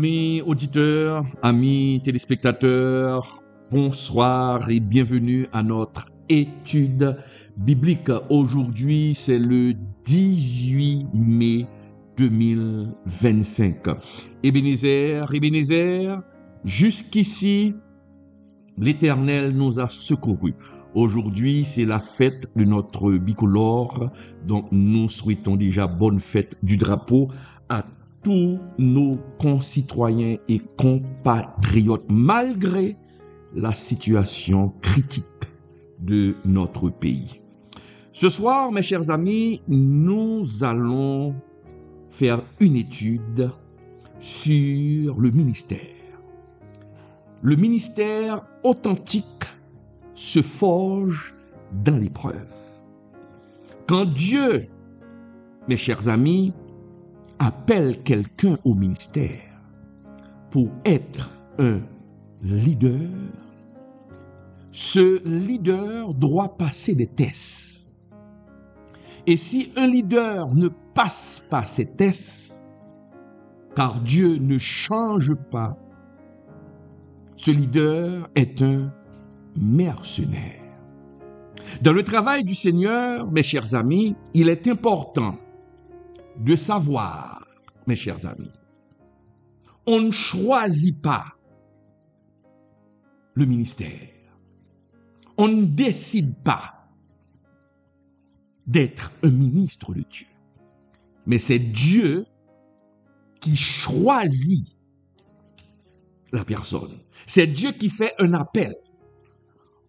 Amis auditeurs, amis téléspectateurs, bonsoir et bienvenue à notre étude biblique. Aujourd'hui, c'est le 18 mai 2025. Ebenezer, jusqu'ici, l'Éternel nous a secourus. Aujourd'hui, c'est la fête de notre bicolore, donc nous souhaitons déjà bonne fête du drapeau à tous nos concitoyens et compatriotes, malgré la situation critique de notre pays. Ce soir, mes chers amis, nous allons faire une étude sur le ministère. Le ministère authentique se forge dans l'épreuve. Quand Dieu, mes chers amis, appelle quelqu'un au ministère pour être un leader, ce leader doit passer des tests. Et si un leader ne passe pas ces tests, car Dieu ne change pas, ce leader est un mercenaire. Dans le travail du Seigneur, mes chers amis, il est important de savoir, mes chers amis, on ne choisit pas le ministère. On ne décide pas d'être un ministre de Dieu. Mais c'est Dieu qui choisit la personne. C'est Dieu qui fait un appel.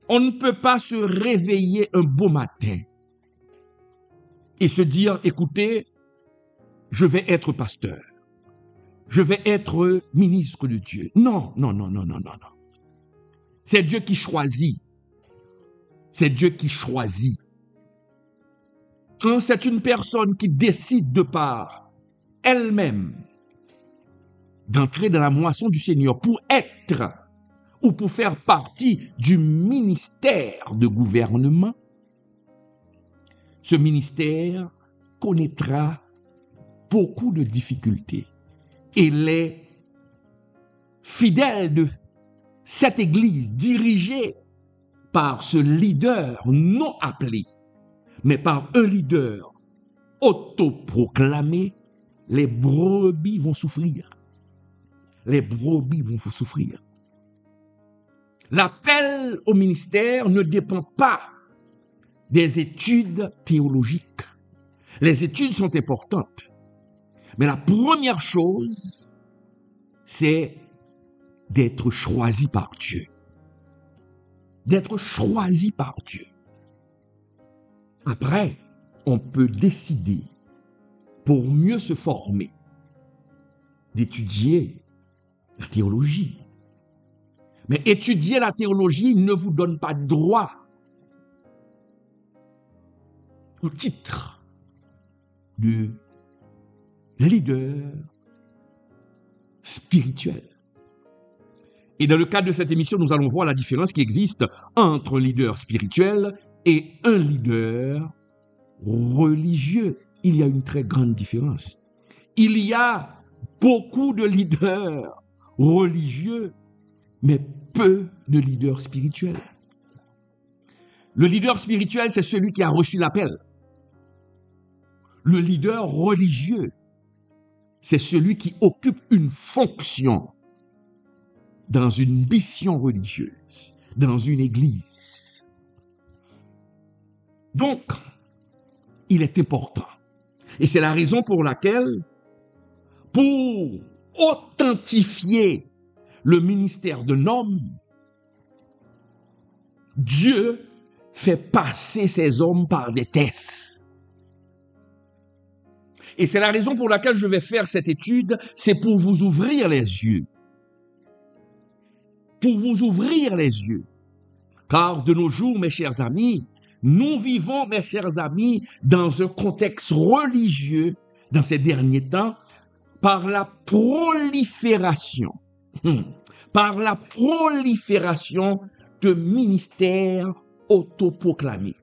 On ne peut pas se réveiller un beau matin et se dire, écoutez, je vais être pasteur. Je vais être ministre de Dieu. Non. C'est Dieu qui choisit. C'est Dieu qui choisit. Quand c'est une personne qui décide de par elle-même d'entrer dans la moisson du Seigneur pour être ou pour faire partie du ministère de gouvernement, ce ministère connaîtra beaucoup de difficultés. Et les fidèles de cette église dirigée par ce leader non appelé, mais par un leader autoproclamé, les brebis vont souffrir. Les brebis vont souffrir. L'appel au ministère ne dépend pas des études théologiques. Les études sont importantes. Mais la première chose, c'est d'être choisi par Dieu. D'être choisi par Dieu. Après, on peut décider, pour mieux se former, d'étudier la théologie. Mais étudier la théologie ne vous donne pas droit au titre de leader spirituel. Et dans le cadre de cette émission, nous allons voir la différence qui existe entre un leader spirituel et un leader religieux. Il y a une très grande différence. Il y a beaucoup de leaders religieux, mais peu de leaders spirituels. Le leader spirituel, c'est celui qui a reçu l'appel. Le leader religieux, c'est celui qui occupe une fonction dans une mission religieuse, dans une église. Donc, il est important. Et c'est la raison pour laquelle, pour authentifier le ministère d'un homme, Dieu fait passer ces hommes par des tests. Et c'est la raison pour laquelle je vais faire cette étude, c'est pour vous ouvrir les yeux. Pour vous ouvrir les yeux. Car de nos jours, mes chers amis, nous vivons, mes chers amis, dans un contexte religieux, dans ces derniers temps, par la prolifération de ministères autoproclamés.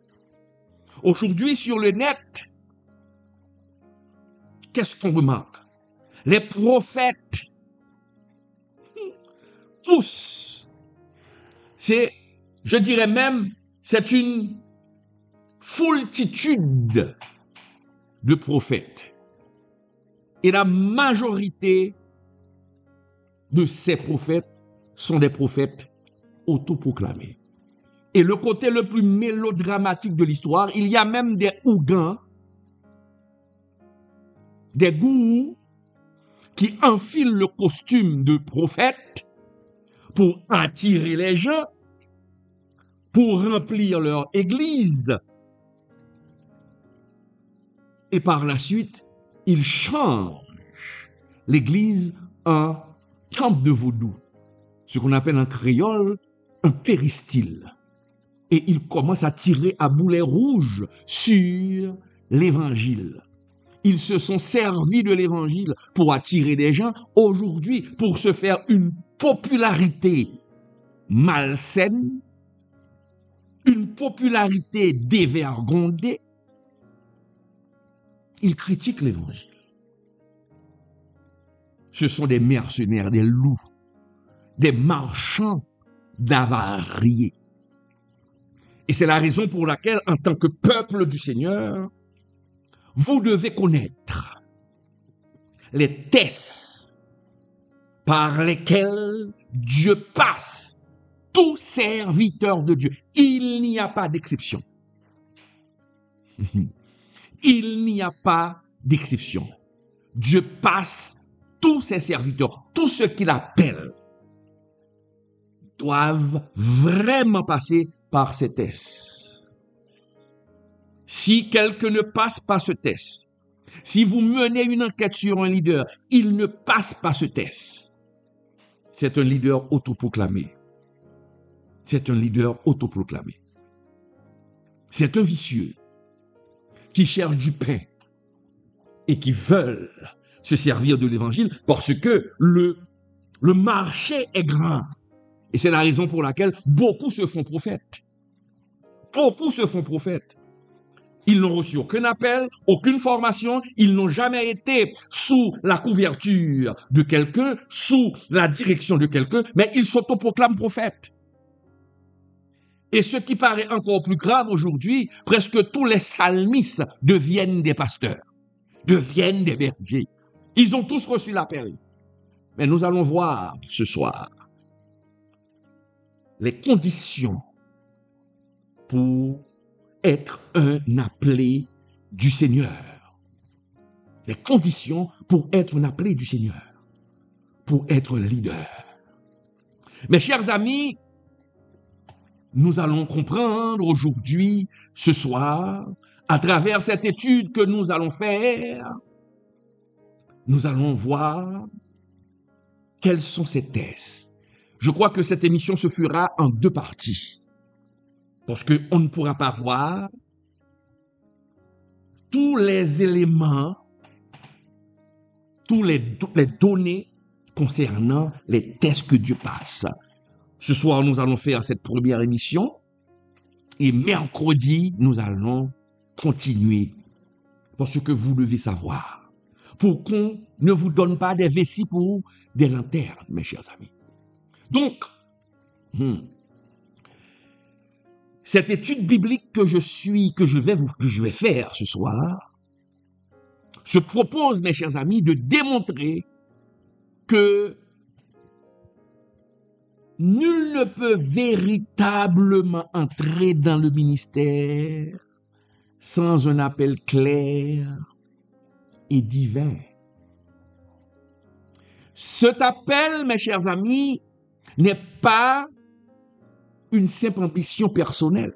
Aujourd'hui, sur le net, qu'est-ce qu'on remarque? Les prophètes tous. Je dirais même, c'est une foultitude de prophètes. Et la majorité de ces prophètes sont des prophètes autoproclamés. Et le côté le plus mélodramatique de l'histoire, il y a même des ougans, des gourous qui enfilent le costume de prophète pour attirer les gens, pour remplir leur église. Et par la suite, ils changent l'église en temple de vaudou, ce qu'on appelle en créole un péristyle. Et ils commencent à tirer à boulet rouge sur l'évangile. Ils se sont servis de l'évangile pour attirer des gens. Aujourd'hui, pour se faire une popularité malsaine, une popularité dévergondée, ils critiquent l'évangile. Ce sont des mercenaires, des loups, des marchands d'avariés. Et c'est la raison pour laquelle, en tant que peuple du Seigneur, vous devez connaître les tests par lesquels Dieu passe tout serviteur de Dieu. Il n'y a pas d'exception. Il n'y a pas d'exception. Dieu passe tous ses serviteurs, tous ceux qu'il appelle, doivent vraiment passer par ces tests. Si quelqu'un ne passe pas ce test, si vous menez une enquête sur un leader, il ne passe pas ce test, c'est un leader autoproclamé. C'est un leader autoproclamé. C'est un vicieux qui cherche du pain et qui veulent se servir de l'évangile parce que le marché est grand. Et c'est la raison pour laquelle beaucoup se font prophètes. Beaucoup se font prophètes. Ils n'ont reçu aucun appel, aucune formation, ils n'ont jamais été sous la couverture de quelqu'un, sous la direction de quelqu'un, mais ils s'autoproclament prophètes. Et ce qui paraît encore plus grave aujourd'hui, presque tous les psalmistes deviennent des pasteurs, deviennent des bergers. Ils ont tous reçu l'appel. Mais nous allons voir ce soir les conditions pour être un appelé du Seigneur. Les conditions pour être un appelé du Seigneur, pour être leader. Mes chers amis, nous allons comprendre aujourd'hui, ce soir, à travers cette étude que nous allons faire, nous allons voir quels sont ces tests. Je crois que cette émission se fera en 2 parties, parce qu'on ne pourra pas voir tous les éléments, toutes les données concernant les tests que Dieu passe. Ce soir, nous allons faire cette première émission et mercredi, nous allons continuer. Parce que vous devez savoir, pour qu'on ne vous donne pas des vessies pour des lanternes, mes chers amis. Donc, cette étude biblique que je vais faire ce soir, se propose, mes chers amis, de démontrer que nul ne peut véritablement entrer dans le ministère sans un appel clair et divin. Cet appel, mes chers amis, n'est pas une simple ambition personnelle,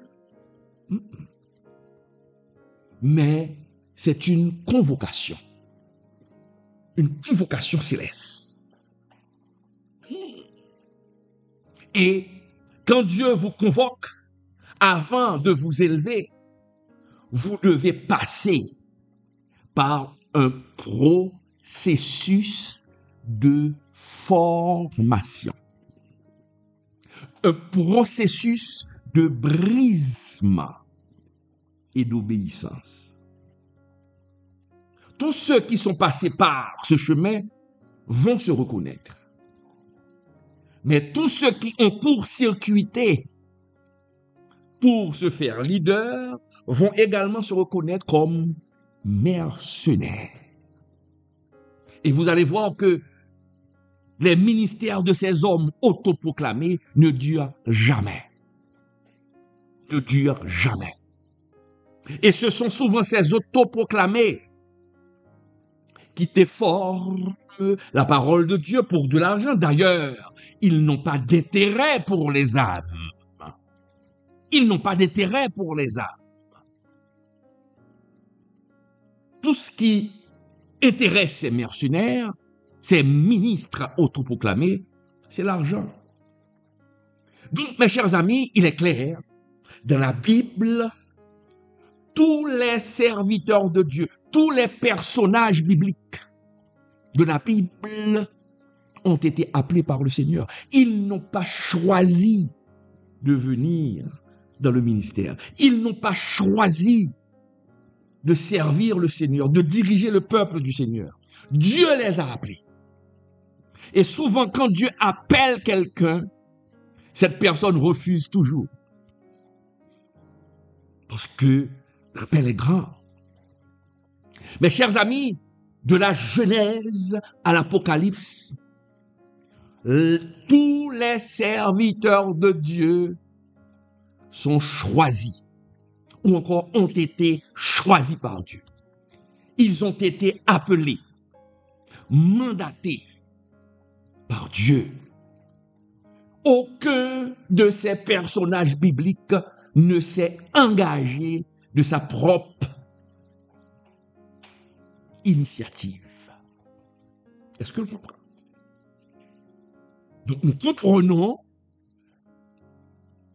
mais c'est une convocation céleste. Et quand Dieu vous convoque, avant de vous élever, vous devez passer par un processus de formation, un processus de brisement et d'obéissance. Tous ceux qui sont passés par ce chemin vont se reconnaître. Mais tous ceux qui ont court-circuité pour se faire leader vont également se reconnaître comme mercenaires. Et vous allez voir que les ministères de ces hommes autoproclamés ne durent jamais. Ne durent jamais. Et ce sont souvent ces autoproclamés qui déforment la parole de Dieu pour de l'argent. D'ailleurs, ils n'ont pas d'intérêt pour les âmes. Ils n'ont pas d'intérêt pour les âmes. Tout ce qui intéresse ces mercenaires, ces ministres autoproclamés, c'est l'argent. Donc, mes chers amis, il est clair, dans la Bible, tous les serviteurs de Dieu, tous les personnages bibliques de la Bible ont été appelés par le Seigneur. Ils n'ont pas choisi de venir dans le ministère. Ils n'ont pas choisi de servir le Seigneur, de diriger le peuple du Seigneur. Dieu les a appelés. Et souvent, quand Dieu appelle quelqu'un, cette personne refuse toujours. Parce que l'appel est grand. Mes chers amis, de la Genèse à l'Apocalypse, tous les serviteurs de Dieu sont choisis, ou encore ont été choisis par Dieu. Ils ont été appelés, mandatés par Dieu. Aucun de ces personnages bibliques ne s'est engagé de sa propre initiative. Est-ce que vous comprenez? Donc nous comprenons,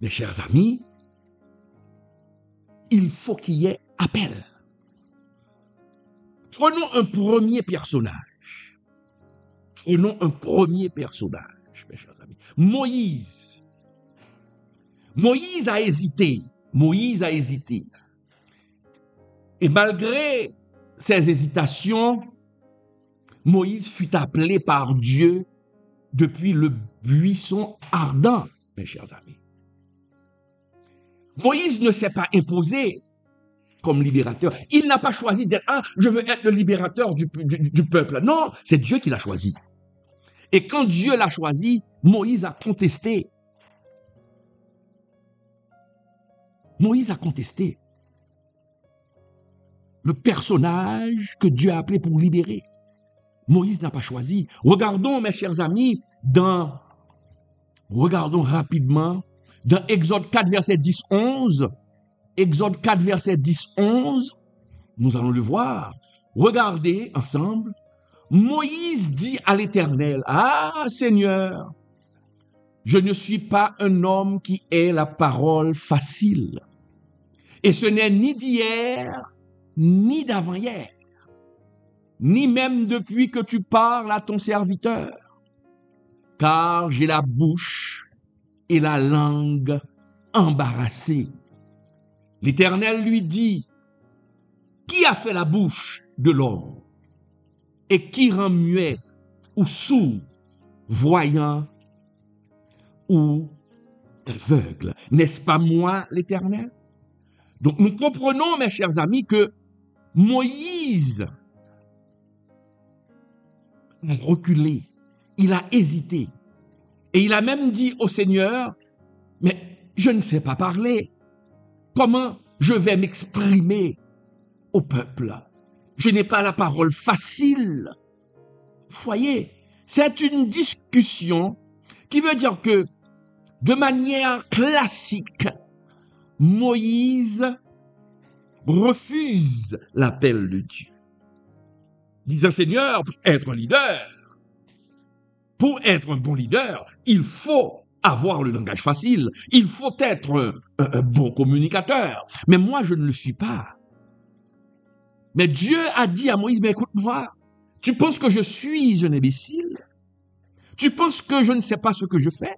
mes chers amis, il faut qu'il y ait appel. Prenons un premier personnage. Prenons un premier personnage, mes chers amis. Moïse. Moïse a hésité. Moïse a hésité. Et malgré ses hésitations, Moïse fut appelé par Dieu depuis le buisson ardent, mes chers amis. Moïse ne s'est pas imposé comme libérateur. Il n'a pas choisi d'être, je veux être le libérateur du peuple. Non, c'est Dieu qui l'a choisi. Et quand Dieu l'a choisi, Moïse a contesté. Moïse a contesté le personnage que Dieu a appelé pour libérer. Moïse n'a pas choisi. Regardons, mes chers amis, regardons rapidement dans Exode 4, verset 10-11. Exode 4, verset 10-11, nous allons le voir. Regardez ensemble. Moïse dit à l'Éternel, Seigneur, je ne suis pas un homme qui ait la parole facile. Et ce n'est ni d'hier, ni d'avant-hier, ni même depuis que tu parles à ton serviteur, car j'ai la bouche et la langue embarrassées. L'Éternel lui dit, qui a fait la bouche de l'homme et qui rend muet ou sourd, voyant ou aveugle? N'est-ce pas moi, l'Éternel? Donc nous comprenons, mes chers amis, que Moïse a reculé, il a hésité. Et il a même dit au Seigneur, mais je ne sais pas parler. Comment je vais m'exprimer au peuple? Je n'ai pas la parole facile. Voyez, c'est une discussion qui veut dire que, de manière classique, Moïse refuse l'appel de Dieu. Disant, Seigneur, pour être un bon leader, il faut avoir le langage facile, il faut être un bon communicateur. Mais moi, je ne le suis pas. Mais Dieu a dit à Moïse, mais écoute-moi, tu penses que je suis un imbécile? Tu penses que je ne sais pas ce que je fais?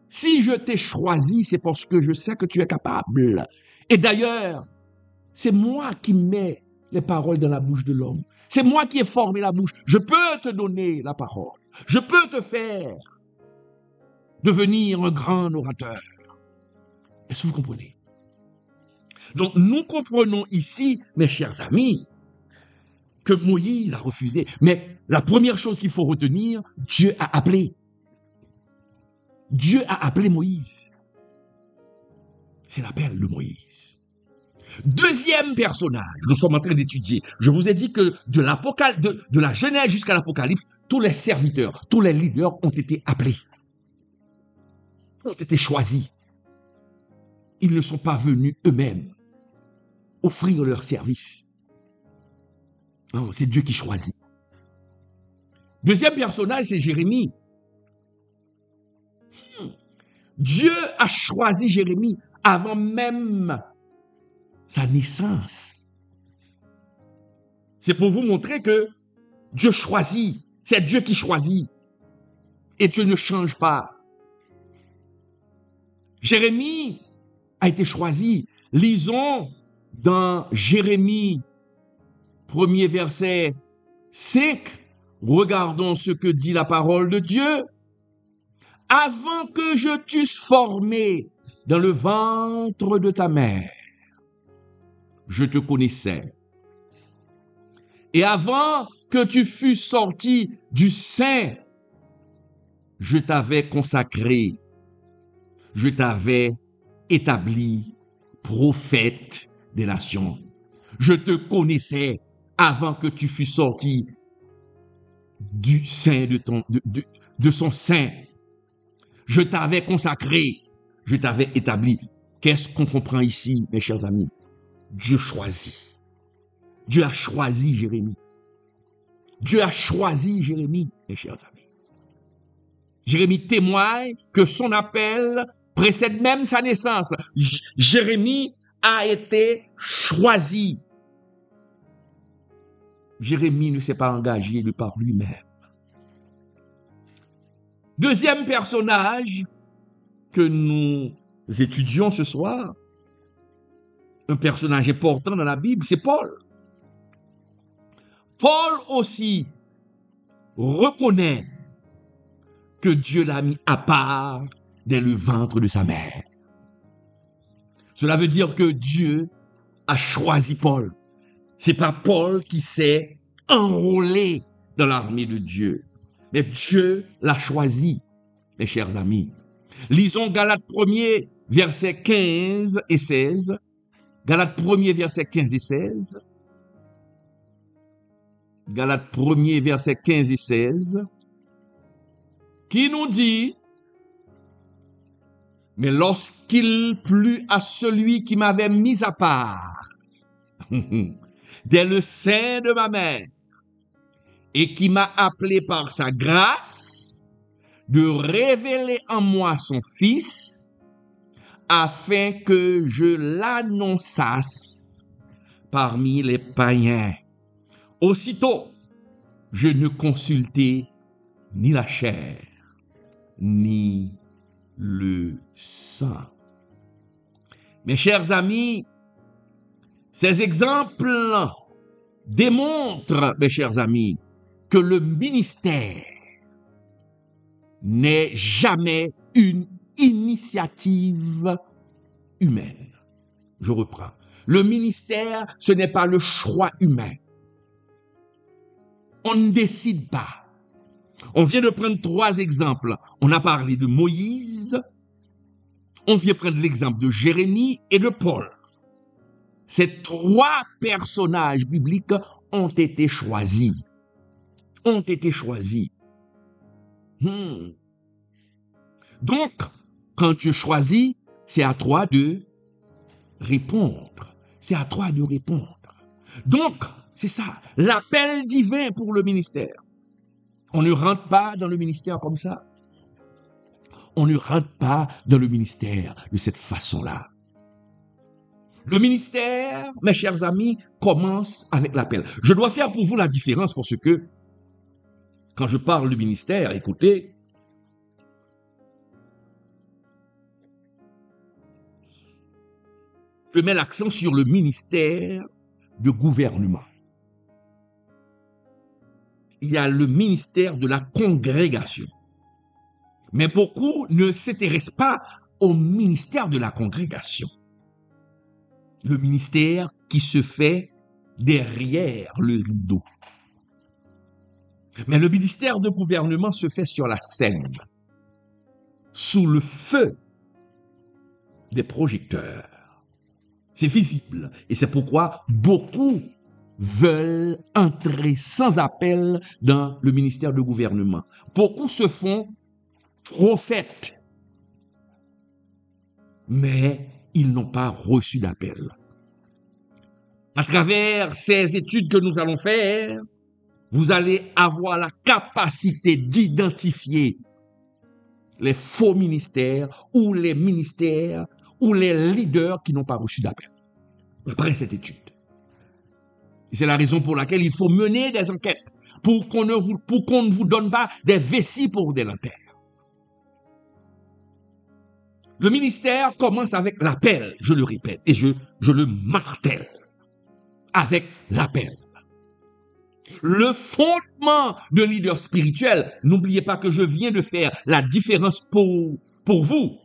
Si je t'ai choisi, c'est parce que je sais que tu es capable. Et d'ailleurs, c'est moi qui mets les paroles dans la bouche de l'homme. C'est moi qui ai formé la bouche. Je peux te donner la parole. Je peux te faire devenir un grand orateur. Est-ce que vous comprenez? Donc, nous comprenons ici, mes chers amis, que Moïse a refusé. Mais la première chose qu'il faut retenir, Dieu a appelé. Dieu a appelé Moïse. C'est l'appel de Moïse. Deuxième personnage, nous sommes en train d'étudier. Je vous ai dit que de la Genèse jusqu'à l'Apocalypse, tous les serviteurs, tous les leaders ont été appelés, ont été choisis. Ils ne sont pas venus eux-mêmes offrir leur service. Non, c'est Dieu qui choisit. Deuxième personnage, c'est Jérémie. Dieu a choisi Jérémie avant même sa naissance. C'est pour vous montrer que Dieu choisit. C'est Dieu qui choisit. Et Dieu ne change pas. Jérémie a été choisi. Lisons dans Jérémie, 1er verset 5. Regardons ce que dit la parole de Dieu. Avant que je t'eusse formé dans le ventre de ta mère, je te connaissais. Et avant que tu fusses sorti du sein, je t'avais consacré, je t'avais établi prophète des nations. Je te connaissais avant que tu fusses sorti du sein de son sein. Je t'avais consacré, je t'avais établi. Qu'est-ce qu'on comprend ici, mes chers amis? Dieu choisit. Dieu a choisi Jérémie. Dieu a choisi Jérémie, mes chers amis. Jérémie témoigne que son appel précède même sa naissance. Jérémie a été choisi. Jérémie ne s'est pas engagé de par lui-même. Deuxième personnage que nous étudions ce soir, un personnage important dans la Bible, c'est Paul. Paul aussi reconnaît que Dieu l'a mis à part dès le ventre de sa mère. Cela veut dire que Dieu a choisi Paul. C'est pas Paul qui s'est enrôlé dans l'armée de Dieu, mais Dieu l'a choisi, mes chers amis. Lisons Galates 1er, versets 15 et 16. Galates 1er, versets 15 et 16. Galates 1er, versets 15 et 16. Qui nous dit, mais lorsqu'il plut à celui qui m'avait mis à part dès le sein de ma mère et qui m'a appelé par sa grâce de révéler en moi son Fils afin que je l'annonçasse parmi les païens. Aussitôt, je ne consultai ni la chair, ni le sang. Mes chers amis, ces exemples démontrent, mes chers amis, que le ministère n'est jamais une initiative humaine. Je reprends. Le ministère, ce n'est pas le choix humain. On ne décide pas. On vient de prendre 3 exemples. On a parlé de Moïse, on vient prendre l'exemple de Jérémie et de Paul. Ces 3 personnages bibliques ont été choisis. Ont été choisis. Donc, quand tu choisis, c'est à toi de répondre. C'est à toi de répondre. Donc, c'est ça, l'appel divin pour le ministère. On ne rentre pas dans le ministère comme ça. On ne rentre pas dans le ministère de cette façon-là. Le ministère, mes chers amis, commence avec l'appel. Je dois faire pour vous la différence parce que quand je parle du ministère, écoutez, je mets l'accent sur le ministère de gouvernement. Il y a le ministère de la congrégation. Mais beaucoup ne s'intéressent pas au ministère de la congrégation. Le ministère qui se fait derrière le rideau. Mais le ministère de gouvernement se fait sur la scène, sous le feu des projecteurs. C'est visible. Et c'est pourquoi beaucoup veulent entrer sans appel dans le ministère de gouvernement. Beaucoup se font prophètes, mais ils n'ont pas reçu d'appel. À travers ces études que nous allons faire, vous allez avoir la capacité d'identifier les faux ministères ou les leaders qui n'ont pas reçu d'appel. Après cette étude. C'est la raison pour laquelle il faut mener des enquêtes pour qu'on ne vous donne pas des vessies pour des lanternes. Le ministère commence avec l'appel, je le répète, et je le martèle, avec l'appel. Le fondement d'un leader spirituel, n'oubliez pas que je viens de faire la différence pour vous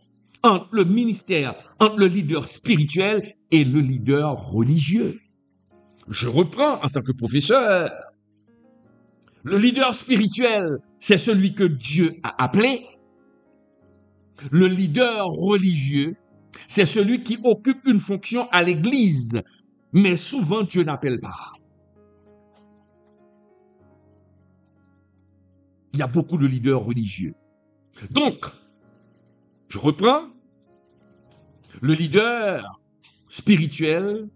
entre le ministère, entre le leader spirituel et le leader religieux. Je reprends en tant que professeur. Le leader spirituel, c'est celui que Dieu a appelé. Le leader religieux, c'est celui qui occupe une fonction à l'église, mais souvent Dieu n'appelle pas. Il y a beaucoup de leaders religieux. Donc, je reprends. Le leader spirituel,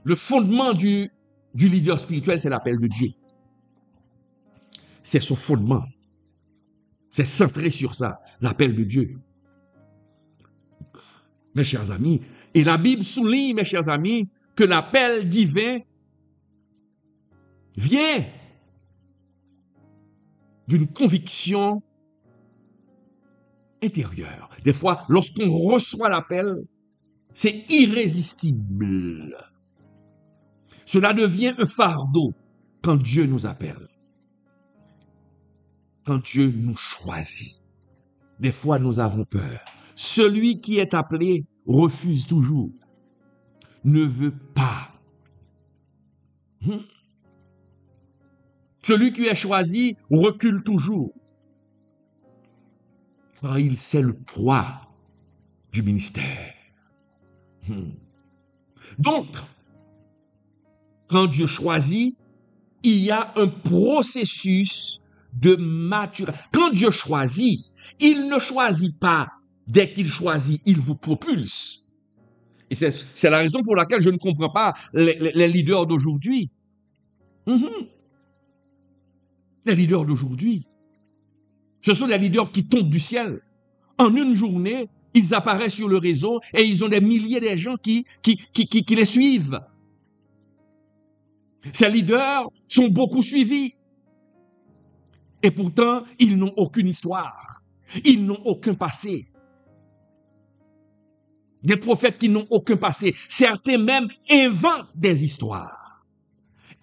le fondement du leader spirituel, c'est l'appel de Dieu. C'est son fondement. C'est centré sur ça, l'appel de Dieu. Mes chers amis, et la Bible souligne, mes chers amis, que l'appel divin vient d'une conviction intérieure. Des fois, lorsqu'on reçoit l'appel, c'est irrésistible. Cela devient un fardeau quand Dieu nous appelle. Quand Dieu nous choisit. Des fois, nous avons peur. Celui qui est appelé refuse toujours. Ne veut pas. Celui qui est choisi recule toujours. Car il sait le poids du ministère. Donc, quand Dieu choisit, il y a un processus de maturation. Quand Dieu choisit, il ne choisit pas. Dès qu'il choisit, il vous propulse. Et c'est la raison pour laquelle je ne comprends pas les leaders d'aujourd'hui. Les leaders d'aujourd'hui, ce sont des leaders qui tombent du ciel. En une journée, ils apparaissent sur le réseau et ils ont des milliers de gens qui les suivent. Ces leaders sont beaucoup suivis. Et pourtant, ils n'ont aucune histoire. Ils n'ont aucun passé. Des prophètes qui n'ont aucun passé. Certains même inventent des histoires.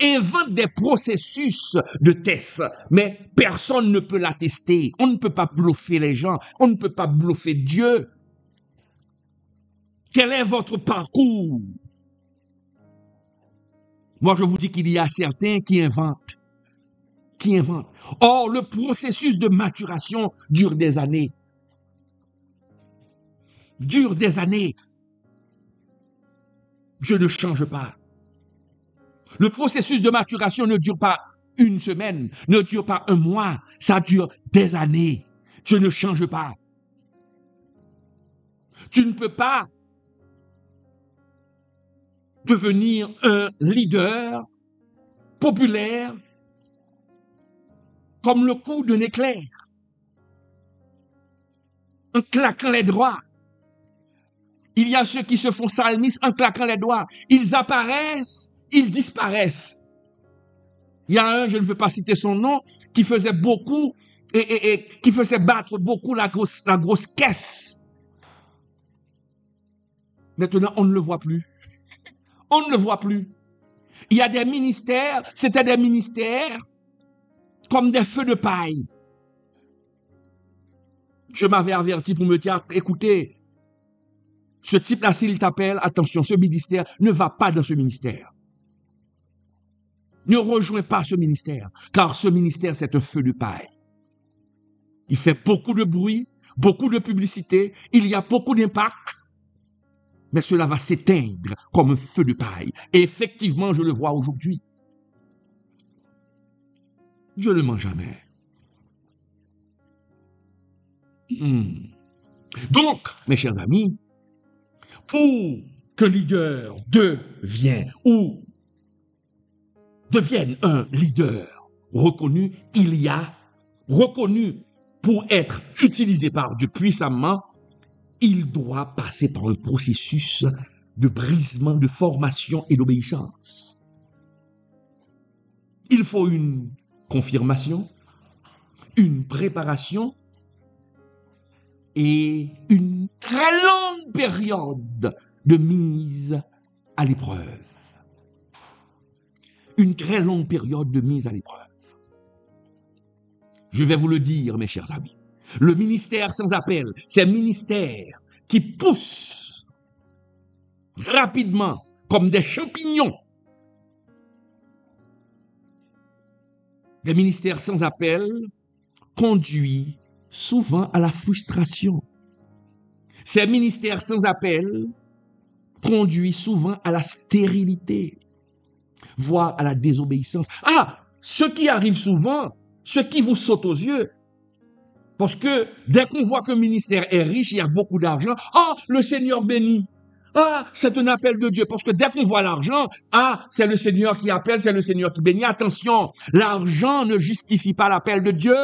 Inventent des processus de tests. Mais personne ne peut l'attester. On ne peut pas bluffer les gens. On ne peut pas bluffer Dieu. Quel est votre parcours? Moi, je vous dis qu'il y a certains qui inventent. Or, le processus de maturation dure des années. Dure des années. Je ne change pas. Le processus de maturation ne dure pas une semaine, ne dure pas un mois, ça dure des années. Je ne change pas. Tu ne peux pas devenir un leader populaire comme le coup d'un éclair, en claquant les doigts. Il y a ceux qui se font psalmistes en claquant les doigts. Ils apparaissent, ils disparaissent. Il y a un, je ne veux pas citer son nom, qui faisait beaucoup et qui faisait battre beaucoup la grosse caisse. Maintenant, on ne le voit plus. On ne le voit plus. Il y a des ministères, c'était des ministères comme des feux de paille. Dieu m'avait averti pour me dire, écoutez, ce type-là, s'il t'appelle, attention, ce ministère, ne va pas dans ce ministère. Ne rejoins pas ce ministère, car ce ministère, c'est un feu de paille. Il fait beaucoup de bruit, beaucoup de publicité, il y a beaucoup d'impact, mais cela va s'éteindre comme un feu de paille. Et effectivement, je le vois aujourd'hui. Je ne mens jamais. Donc, mes chers amis, pour qu'un leader devienne un leader reconnu, il y a reconnu pour être utilisé par Dieu puissamment, il doit passer par un processus de brisement, de formation et d'obéissance. Il faut une confirmation, une préparation et une très longue période de mise à l'épreuve. Une très longue période de mise à l'épreuve. Je vais vous le dire, mes chers amis. Le ministère sans appel, c'est un ministère qui pousse rapidement comme des champignons. Des ministères sans appel conduisent souvent à la frustration. Ces ministères sans appel conduisent souvent à la stérilité, voire à la désobéissance. Ah, ce qui arrive souvent, ce qui vous saute aux yeux, parce que dès qu'on voit qu'un ministère est riche, il y a beaucoup d'argent, ah, le Seigneur bénit. Ah, c'est un appel de Dieu, parce que dès qu'on voit l'argent, ah, c'est le Seigneur qui appelle, c'est le Seigneur qui bénit. Attention, l'argent ne justifie pas l'appel de Dieu.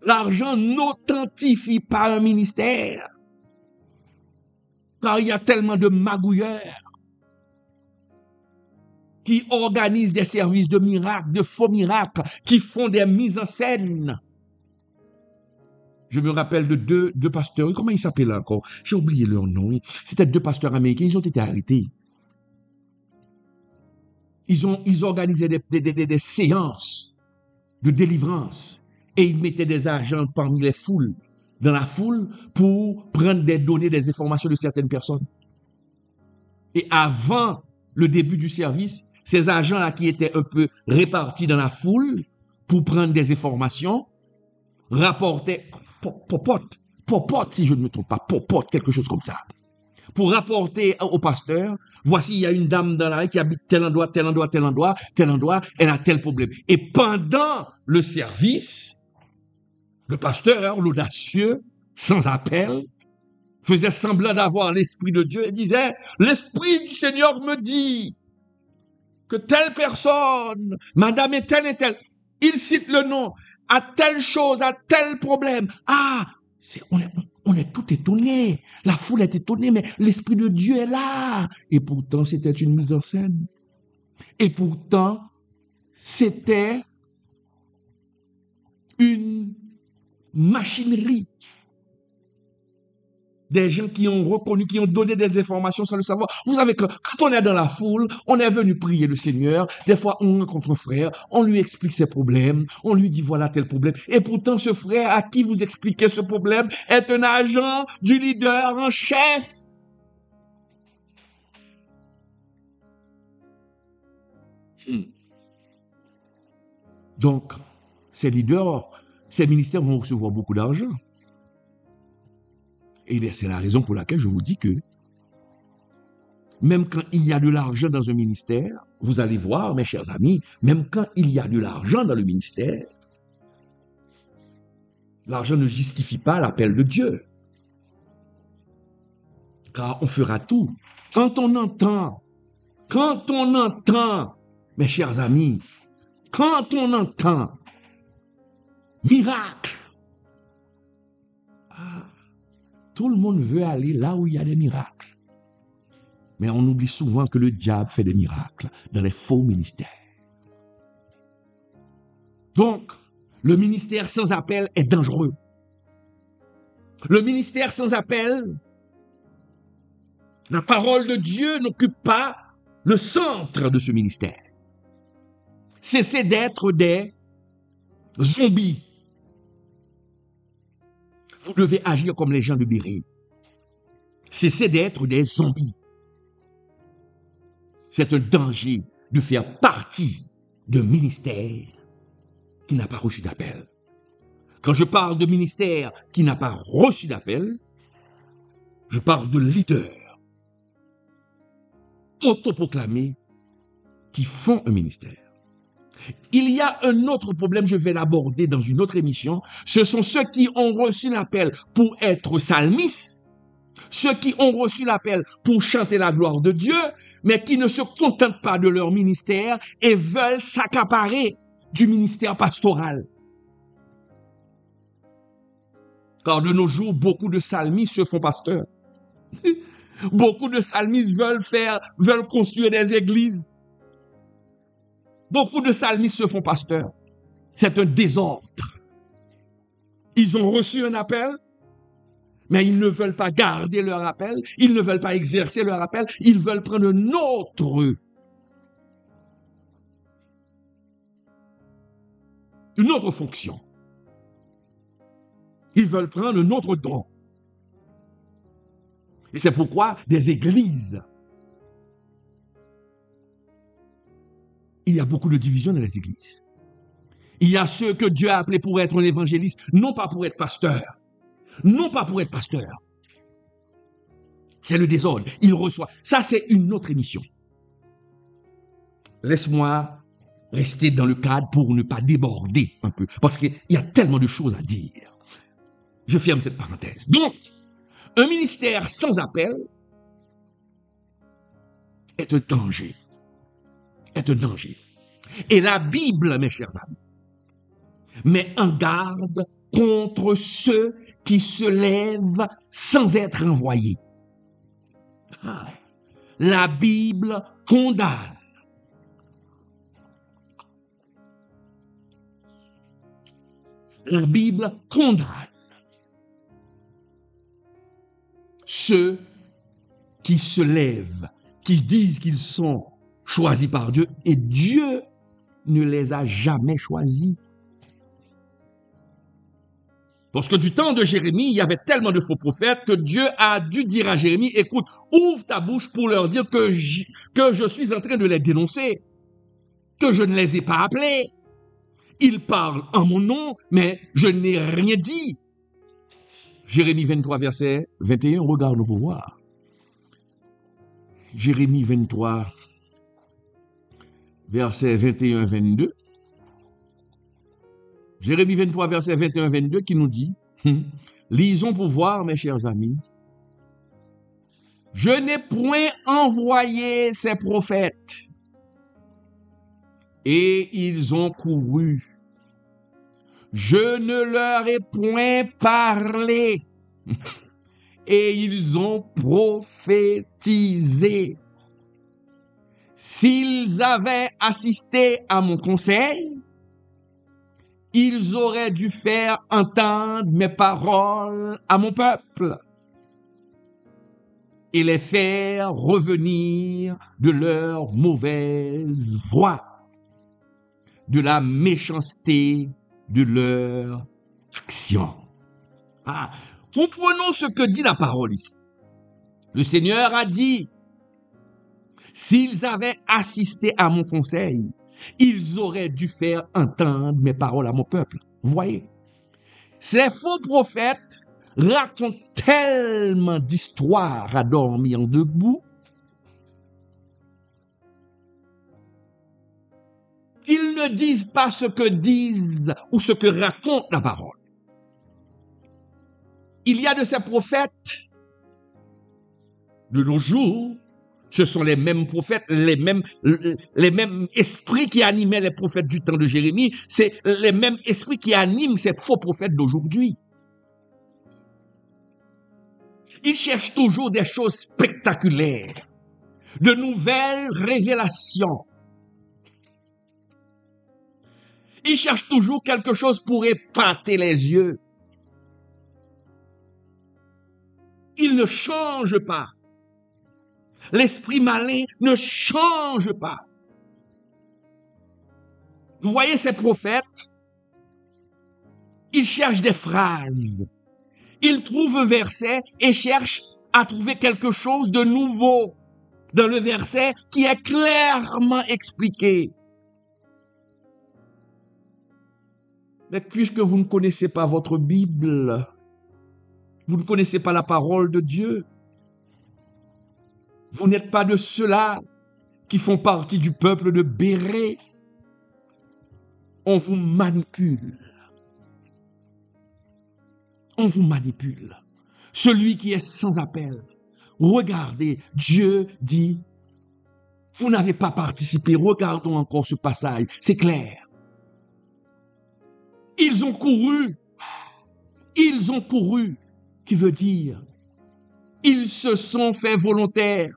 L'argent n'authentifie pas un ministère. Car il y a tellement de magouilleurs qui organisent des services de miracles, de faux miracles, qui font des mises en scène. Je me rappelle de deux pasteurs, comment ils s'appellent encore? J'ai oublié leur nom. C'était 2 pasteurs américains, ils ont été arrêtés. Ils organisaient des séances de délivrance et ils mettaient des agents parmi les foules, dans la foule, pour prendre des données, des informations de certaines personnes. Et avant le début du service, ces agents-là qui étaient un peu répartis dans la foule pour prendre des informations, rapportaient, popote, si je ne me trompe pas, popote, quelque chose comme ça, pour rapporter au pasteur, voici, il y a une dame dans la rue qui habite tel endroit, tel endroit, tel endroit, tel endroit, elle a tel problème. Et pendant le service, le pasteur, l'audacieux, sans appel, faisait semblant d'avoir l'Esprit de Dieu et disait, l'Esprit du Seigneur me dit que telle personne, madame et telle, il cite le nom, à telle chose, à tel problème. Ah, on est tout étonné. La foule est étonnée, mais l'Esprit de Dieu est là. Et pourtant, c'était une mise en scène. Et pourtant, c'était une machinerie. Des gens qui ont reconnu, qui ont donné des informations sans le savoir. Vous savez que quand on est dans la foule, on est venu prier le Seigneur. Des fois, on rencontre un frère, on lui explique ses problèmes, on lui dit voilà tel problème. Et pourtant, ce frère à qui vous expliquez ce problème est un agent du leader en chef. Donc, ces leaders, ces ministères vont recevoir beaucoup d'argent. Et c'est la raison pour laquelle je vous dis que même quand il y a de l'argent dans un ministère, vous allez voir, mes chers amis, même quand il y a de l'argent dans le ministère, l'argent ne justifie pas l'appel de Dieu. Car on fera tout. Quand on entend, mes chers amis, quand on entend miracle, tout le monde veut aller là où il y a des miracles. Mais on oublie souvent que le diable fait des miracles dans les faux ministères. Donc, le ministère sans appel est dangereux. Le ministère sans appel, la parole de Dieu n'occupe pas le centre de ce ministère. Cessez d'être des zombies. Vous devez agir comme les gens de Béryl. Cessez d'être des zombies. C'est un danger de faire partie d'un ministère qui n'a pas reçu d'appel. Quand je parle de ministère qui n'a pas reçu d'appel, je parle de leaders autoproclamés qui font un ministère. Il y a un autre problème, je vais l'aborder dans une autre émission. Ce sont ceux qui ont reçu l'appel pour être psalmistes, ceux qui ont reçu l'appel pour chanter la gloire de Dieu, mais qui ne se contentent pas de leur ministère et veulent s'accaparer du ministère pastoral. Car de nos jours, beaucoup de psalmistes se font pasteurs. Beaucoup de psalmistes veulent construire des églises. Beaucoup de psalmistes se font pasteurs. C'est un désordre. Ils ont reçu un appel, mais ils ne veulent pas garder leur appel, ils ne veulent pas exercer leur appel, ils veulent prendre une autre fonction. Ils veulent prendre un autre don. Et c'est pourquoi des églises, il y a beaucoup de divisions dans les églises. Il y a ceux que Dieu a appelés pour être un évangéliste, non pas pour être pasteur. Non pas pour être pasteur. C'est le désordre. Il reçoit. Ça, c'est une autre émission. Laisse-moi rester dans le cadre pour ne pas déborder un peu. Parce qu'il y a tellement de choses à dire. Je ferme cette parenthèse. Donc, un ministère sans appel est un danger. Est un danger. Et la Bible, mes chers amis, met en garde contre ceux qui se lèvent sans être envoyés. La Bible condamne. La Bible condamne ceux qui se lèvent, qui disent qu'ils sont choisis par Dieu, et Dieu ne les a jamais choisis. Parce que du temps de Jérémie, il y avait tellement de faux prophètes que Dieu a dû dire à Jérémie, écoute, ouvre ta bouche pour leur dire que je suis en train de les dénoncer, que je ne les ai pas appelés. Ils parlent en mon nom, mais je n'ai rien dit. Jérémie 23, verset 21, regarde-nous pour voir. Jérémie 23, verset 21-22. Jérémie 23, verset 21-22 qui nous dit, lisons pour voir, mes chers amis, je n'ai point envoyé ces prophètes, et ils ont couru. Je ne leur ai point parlé, et ils ont prophétisé. S'ils avaient assisté à mon conseil, ils auraient dû faire entendre mes paroles à mon peuple et les faire revenir de leur mauvaise voie, de la méchanceté de leur action. Comprenons ce que dit la parole ici. Le Seigneur a dit, s'ils avaient assisté à mon conseil, ils auraient dû faire entendre mes paroles à mon peuple. Vous voyez, ces faux prophètes racontent tellement d'histoires à dormir debout. Ils ne disent pas ce que disent ou ce que raconte la parole. Il y a de ces prophètes de nos jours. Ce sont les mêmes prophètes, les mêmes esprits qui animaient les prophètes du temps de Jérémie. C'est les mêmes esprits qui animent ces faux prophètes d'aujourd'hui. Ils cherchent toujours des choses spectaculaires, de nouvelles révélations. Ils cherchent toujours quelque chose pour épater les yeux. Ils ne changent pas. L'esprit malin ne change pas. Vous voyez ces prophètes, il cherche des phrases. Il trouve un verset et cherche à trouver quelque chose de nouveau dans le verset qui est clairement expliqué. Mais puisque vous ne connaissez pas votre Bible, vous ne connaissez pas la parole de Dieu, vous n'êtes pas de ceux-là qui font partie du peuple de Béré, on vous manipule. On vous manipule. Celui qui est sans appel. Regardez, Dieu dit, vous n'avez pas participé. Regardons encore ce passage, c'est clair. Ils ont couru, qui veut dire, ils se sont fait volontaires.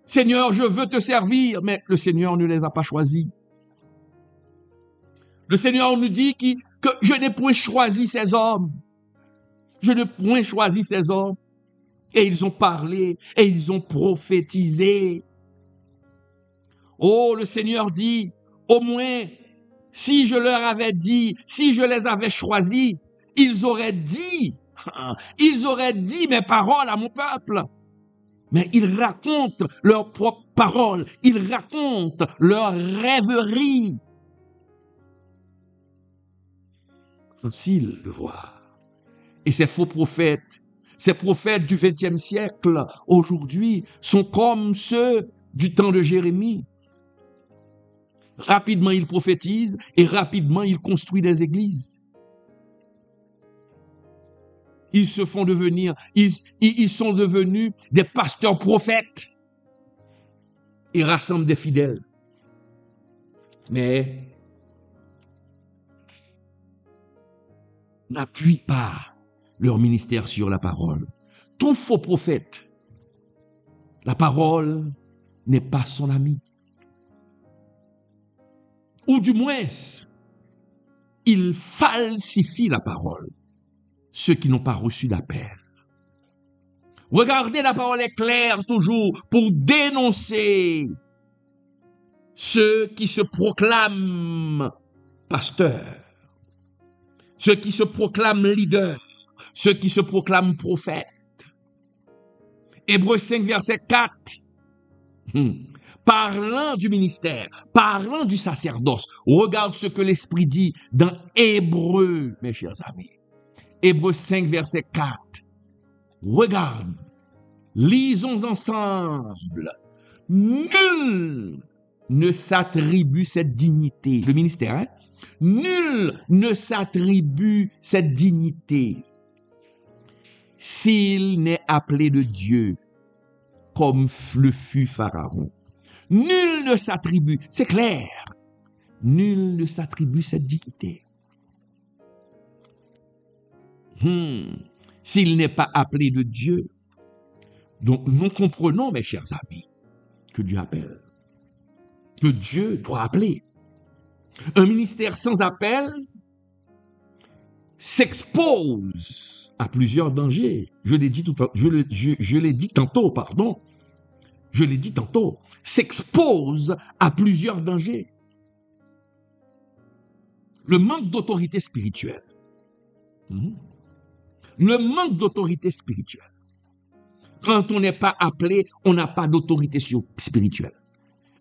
Seigneur, je veux te servir, mais le Seigneur ne les a pas choisis. Le Seigneur nous dit que je n'ai point choisi ces hommes. Je n'ai point choisi ces hommes. Et ils ont parlé, et ils ont prophétisé. Oh, le Seigneur dit, au moins, si je leur avais dit, si je les avais choisis, ils auraient dit mes paroles à mon peuple. Mais ils racontent leurs propres paroles, ils racontent leurs rêveries. Facile de voir. Et ces faux prophètes, ces prophètes du XXe siècle, aujourd'hui, sont comme ceux du temps de Jérémie. Rapidement, ils prophétisent et rapidement, ils construisent des églises. Ils se font devenir, ils sont devenus des pasteurs prophètes et rassemblent des fidèles. Mais n'appuient pas leur ministère sur la parole. Tout faux prophète, la parole n'est pas son ami. Ou du moins, il falsifie la parole, ceux qui n'ont pas reçu d'appel. Regardez, la parole est claire toujours pour dénoncer ceux qui se proclament pasteurs, ceux qui se proclament leaders, ceux qui se proclament prophètes. Hébreux 5, verset 4. Parlant du ministère, parlant du sacerdoce, regarde ce que l'Esprit dit dans Hébreux, mes chers amis. Hébreux 5, verset 4. Regarde, lisons ensemble. Nul ne s'attribue cette dignité. Le ministère, hein? Nul ne s'attribue cette dignité s'il n'est appelé de Dieu, comme le fut Pharaon. Nul ne s'attribue, c'est clair, nul ne s'attribue cette dignité. S'il n'est pas appelé de Dieu. Donc nous comprenons, mes chers amis, que Dieu appelle, que Dieu doit appeler. Un ministère sans appel s'expose à plusieurs dangers. Je l'ai dit tantôt, s'expose à plusieurs dangers. Le manque d'autorité spirituelle. Le manque d'autorité spirituelle. Quand on n'est pas appelé, on n'a pas d'autorité spirituelle.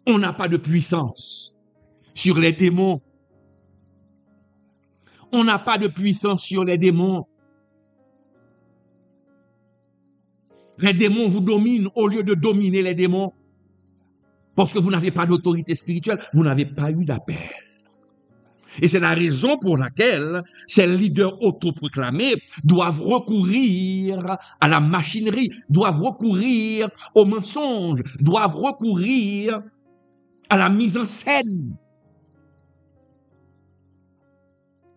On n'a pas de puissance sur les démons. On n'a pas de puissance sur les démons. Les démons vous dominent au lieu de dominer les démons. Parce que vous n'avez pas d'autorité spirituelle, vous n'avez pas eu d'appel. Et c'est la raison pour laquelle ces leaders autoproclamés doivent recourir à la machinerie, doivent recourir au mensonge, doivent recourir à la mise en scène.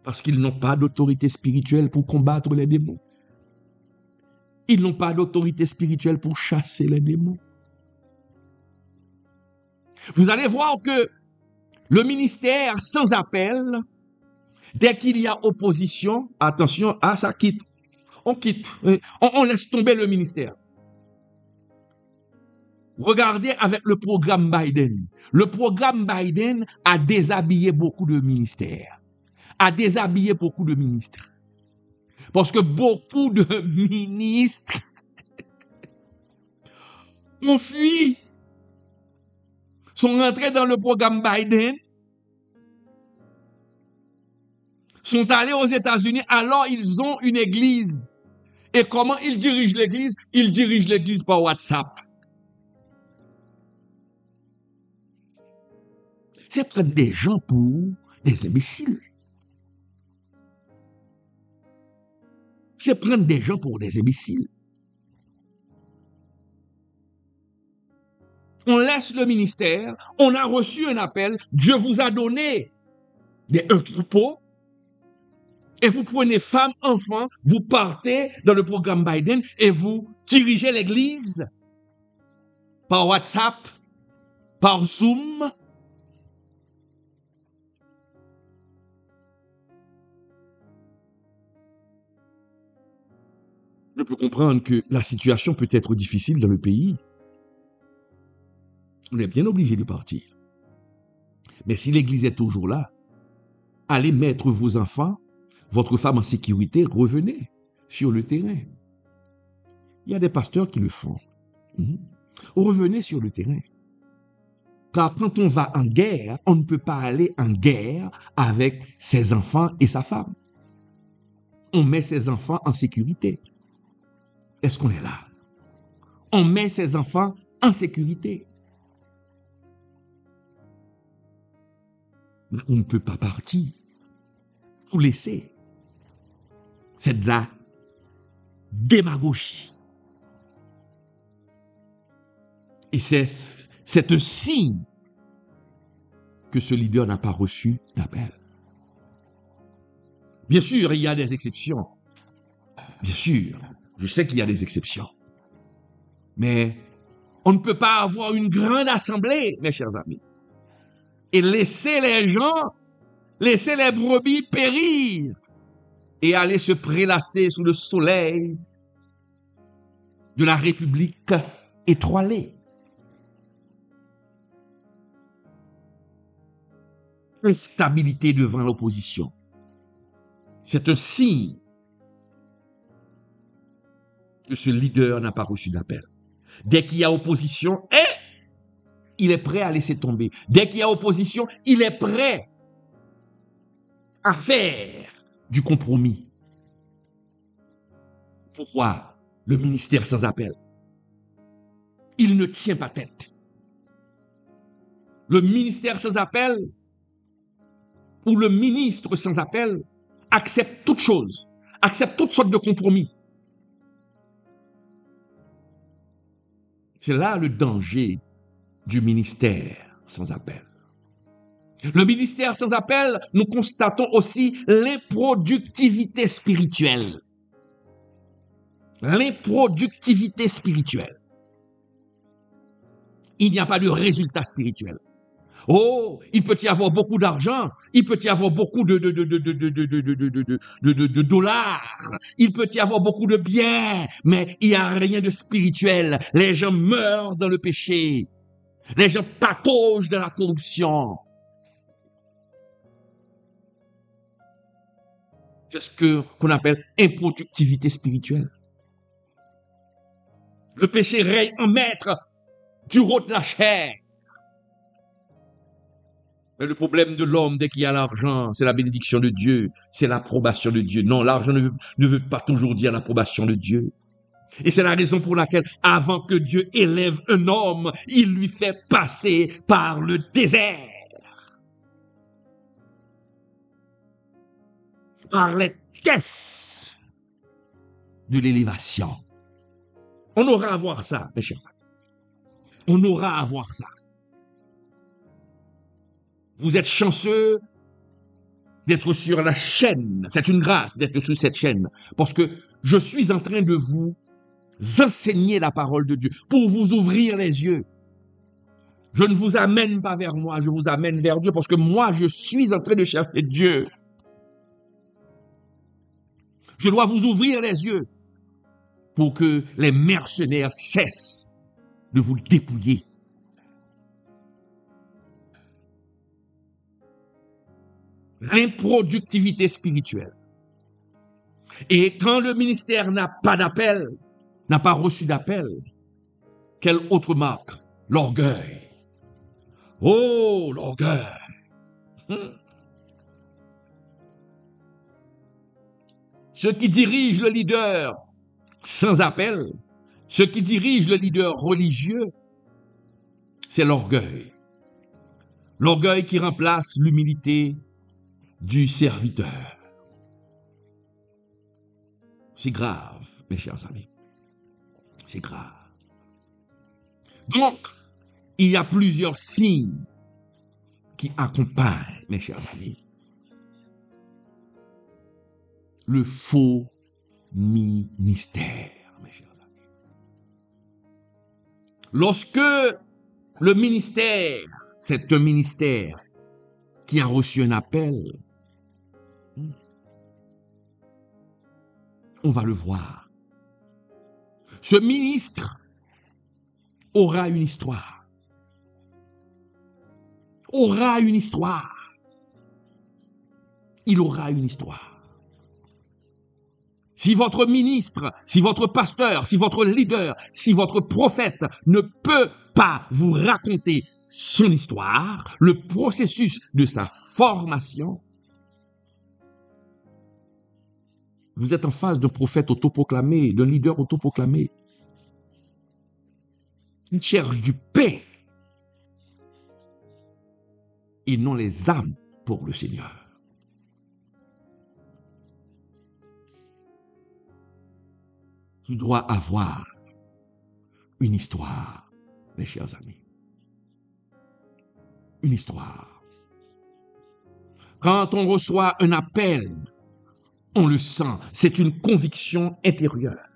Parce qu'ils n'ont pas d'autorité spirituelle pour combattre les démons. Ils n'ont pas d'autorité spirituelle pour chasser les démons. Vous allez voir que le ministère sans appel, dès qu'il y a opposition, attention, ça quitte. On quitte. On laisse tomber le ministère. Regardez avec le programme Biden. Le programme Biden a déshabillé beaucoup de ministères, a déshabillé beaucoup de ministres. Parce que beaucoup de ministres ont fui, sont rentrés dans le programme Biden, sont allés aux États-Unis, alors ils ont une église. Et comment ils dirigent l'église? Ils dirigent l'église par WhatsApp. C'est prendre des gens pour des imbéciles. C'est prendre des gens pour des imbéciles. On laisse le ministère, on a reçu un appel, Dieu vous a donné un troupeau, et vous prenez femmes, enfants, vous partez dans le programme Biden et vous dirigez l'église par WhatsApp, par Zoom. Je peux comprendre que la situation peut être difficile dans le pays. On est bien obligé de partir. Mais si l'église est toujours là, allez mettre vos enfants, votre femme en sécurité, revenez sur le terrain. Il y a des pasteurs qui le font. Revenez sur le terrain. Car quand on va en guerre, on ne peut pas aller en guerre avec ses enfants et sa femme. On met ses enfants en sécurité. Est-ce qu'on est là? On met ses enfants en sécurité. Mais on ne peut pas partir. Tout laisser. C'est de la démagogie. Et c'est un signe que ce leader n'a pas reçu d'appel. Bien sûr, il y a des exceptions. Bien sûr, je sais qu'il y a des exceptions. Mais on ne peut pas avoir une grande assemblée, mes chers amis, et laisser les gens, laisser les brebis périr et aller se prélasser sous le soleil de la République étoilée. Instabilité devant l'opposition. C'est un signe que ce leader n'a pas reçu d'appel. Dès qu'il y a opposition, il est prêt à laisser tomber. Dès qu'il y a opposition, il est prêt à faire du compromis. Pourquoi le ministère sans appel? Il ne tient pas tête. Le ministère sans appel ou le ministre sans appel accepte toute chose, accepte toutes sortes de compromis. C'est là le danger du ministère sans appel. Le ministère sans appel, nous constatons aussi l'improductivité spirituelle. L'improductivité spirituelle. Il n'y a pas de résultat spirituel. Oh, il peut y avoir beaucoup d'argent, il peut y avoir beaucoup de dollars, il peut y avoir beaucoup de biens, mais il n'y a rien de spirituel. Les gens meurent dans le péché. Les gens pataugent dans la corruption. C'est ce qu'on appelle improductivité spirituelle. Le péché règne en maître du rôle de la chair. Mais le problème de l'homme, dès qu'il y a l'argent, c'est la bénédiction de Dieu, c'est l'approbation de Dieu. Non, l'argent ne veut pas toujours dire l'approbation de Dieu. Et c'est la raison pour laquelle, avant que Dieu élève un homme, il lui fait passer par le désert. Par les caisses de l'élévation. On aura à voir ça, mes chers amis. On aura à voir ça. Vous êtes chanceux d'être sur la chaîne. C'est une grâce d'être sur cette chaîne. Parce que je suis en train de vous enseigner la parole de Dieu, pour vous ouvrir les yeux. Je ne vous amène pas vers moi, je vous amène vers Dieu, parce que moi, je suis en train de chercher Dieu. Je dois vous ouvrir les yeux pour que les mercenaires cessent de vous dépouiller. L'improductivité spirituelle. Et quand le ministère n'a pas d'appel, n'a pas reçu d'appel, quelle autre marque? L'orgueil. Oh, l'orgueil. Ceux qui dirigent le leader sans appel, ceux qui dirigent le leader religieux, c'est l'orgueil. L'orgueil qui remplace l'humilité du serviteur. C'est grave, mes chers amis. C'est grave. Donc, il y a plusieurs signes qui accompagnent, mes chers amis, le faux ministère, mes chers amis. Lorsque le ministère, c'est un ministère qui a reçu un appel, on va le voir. Ce ministre aura une histoire. Aura une histoire. Il aura une histoire. Si votre ministre, si votre pasteur, si votre leader, si votre prophète ne peut pas vous raconter son histoire, le processus de sa formation, vous êtes en face d'un prophète autoproclamé, d'un leader autoproclamé. Il cherche du pain et non les âmes pour le Seigneur. Tu dois avoir une histoire, mes chers amis. Une histoire. Quand on reçoit un appel, on le sent. C'est une conviction intérieure.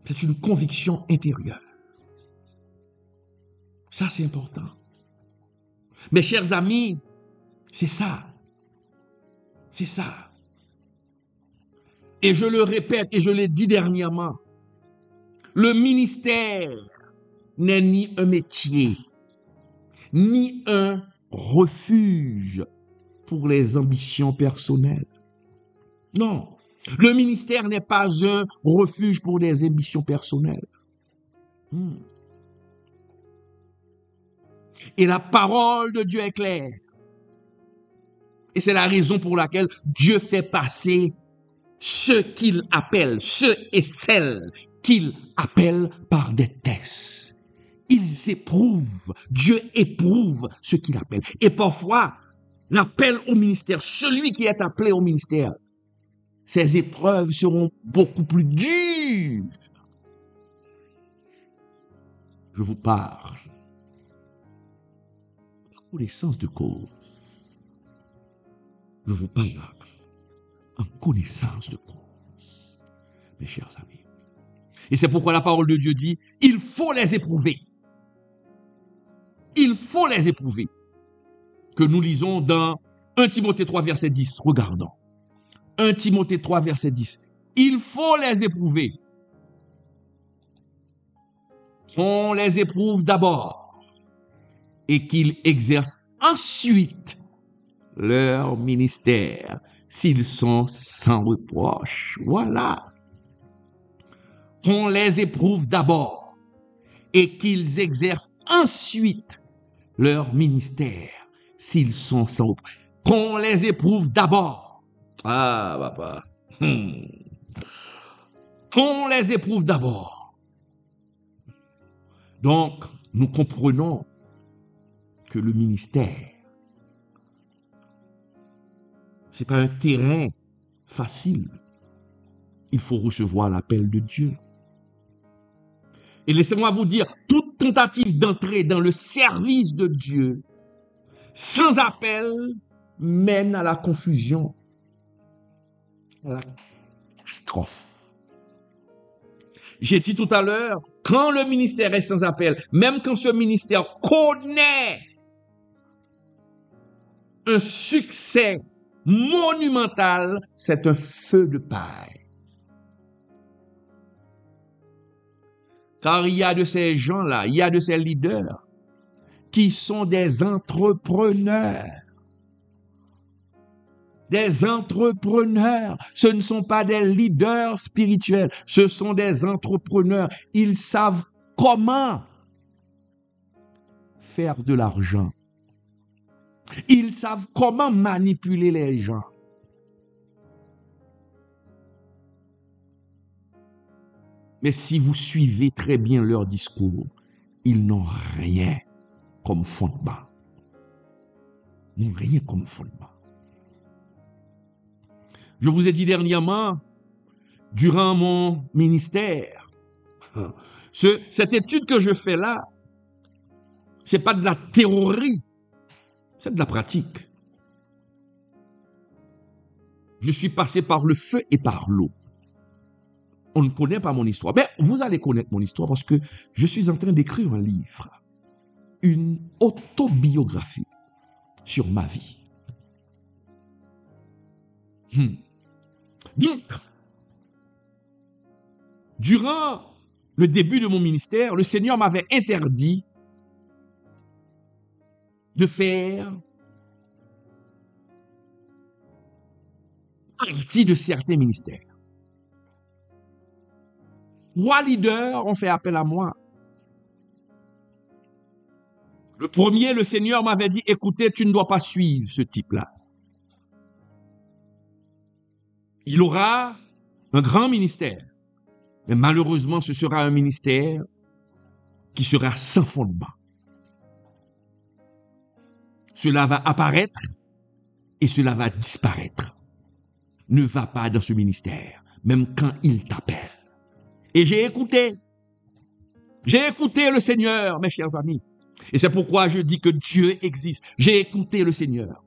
C'est une conviction intérieure. Ça, c'est important. Mes chers amis, c'est ça. C'est ça. Et je le répète et je l'ai dit dernièrement, le ministère n'est ni un métier, ni un refuge pour les ambitions personnelles. Non, le ministère n'est pas un refuge pour des ambitions personnelles. Et la parole de Dieu est claire. Et c'est la raison pour laquelle Dieu fait passer ceux qu'il appelle, ceux et celles qu'il appelle par des tests. Ils éprouvent, Dieu éprouve ce qu'il appelle. Et parfois, l'appel au ministère, celui qui est appelé au ministère, ses épreuves seront beaucoup plus dures. Je vous parle en connaissance de cause. Je vous parle en connaissance de cause, mes chers amis. Et c'est pourquoi la parole de Dieu dit, il faut les éprouver. Il faut les éprouver. Que nous lisons dans 1 Timothée 3, verset 10. Regardons. 1 Timothée 3, verset 10. Il faut les éprouver. On les éprouve d'abord et qu'ils exercent ensuite leur ministère s'ils sont sans reproche. Voilà. Qu'on les éprouve d'abord et qu'ils exercent ensuite leur ministère s'ils sont sans reproche. Qu'on les éprouve d'abord. Ah, papa. Qu'on les éprouve d'abord. Donc, nous comprenons que le ministère, ce n'est pas un terrain facile. Il faut recevoir l'appel de Dieu. Et laissez-moi vous dire, toute tentative d'entrer dans le service de Dieu sans appel mène à la confusion, à la catastrophe. J'ai dit tout à l'heure, quand le ministère est sans appel, même quand ce ministère connaît un succès monumental, c'est un feu de paille. Car il y a de ces gens-là, il y a de ces leaders qui sont des entrepreneurs. des entrepreneurs. Ce ne sont pas des leaders spirituels, ce sont des entrepreneurs. Ils savent comment faire de l'argent. Ils savent comment manipuler les gens. Mais si vous suivez très bien leur discours, ils n'ont rien comme fondement. Ils n'ont rien comme fondement. Je vous ai dit dernièrement, durant mon ministère, cette étude que je fais là, c'est pas de la théorie, c'est de la pratique. Je suis passé par le feu et par l'eau. On ne connaît pas mon histoire. Mais vous allez connaître mon histoire parce que je suis en train d'écrire un livre, une autobiographie sur ma vie. Donc, durant le début de mon ministère, le Seigneur m'avait interdit de faire partie de certains ministères. 3 leaders ont fait appel à moi. Le premier, le Seigneur m'avait dit, écoutez, tu ne dois pas suivre ce type-là. Il aura un grand ministère, mais malheureusement, ce sera un ministère qui sera sans fondement. Cela va apparaître et cela va disparaître. Ne va pas dans ce ministère, même quand il t'appelle. Et j'ai écouté le Seigneur, mes chers amis. Et c'est pourquoi je dis que Dieu existe. J'ai écouté le Seigneur.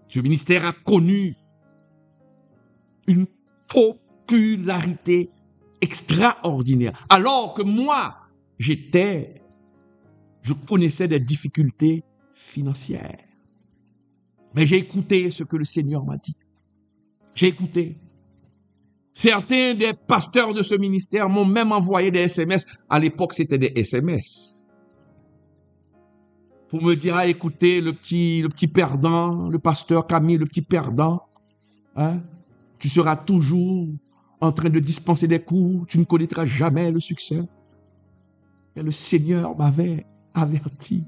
Ce ministère a connu une popularité extraordinaire. Alors que moi, je connaissais des difficultés financières. Mais j'ai écouté ce que le Seigneur m'a dit. J'ai écouté. Certains des pasteurs de ce ministère m'ont même envoyé des SMS. À l'époque, c'était des SMS. Pour me dire, ah, écoutez, le petit perdant, le pasteur Camille, le petit perdant, hein, tu seras toujours en train de dispenser des cours, tu ne connaîtras jamais le succès. Et le Seigneur m'avait averti.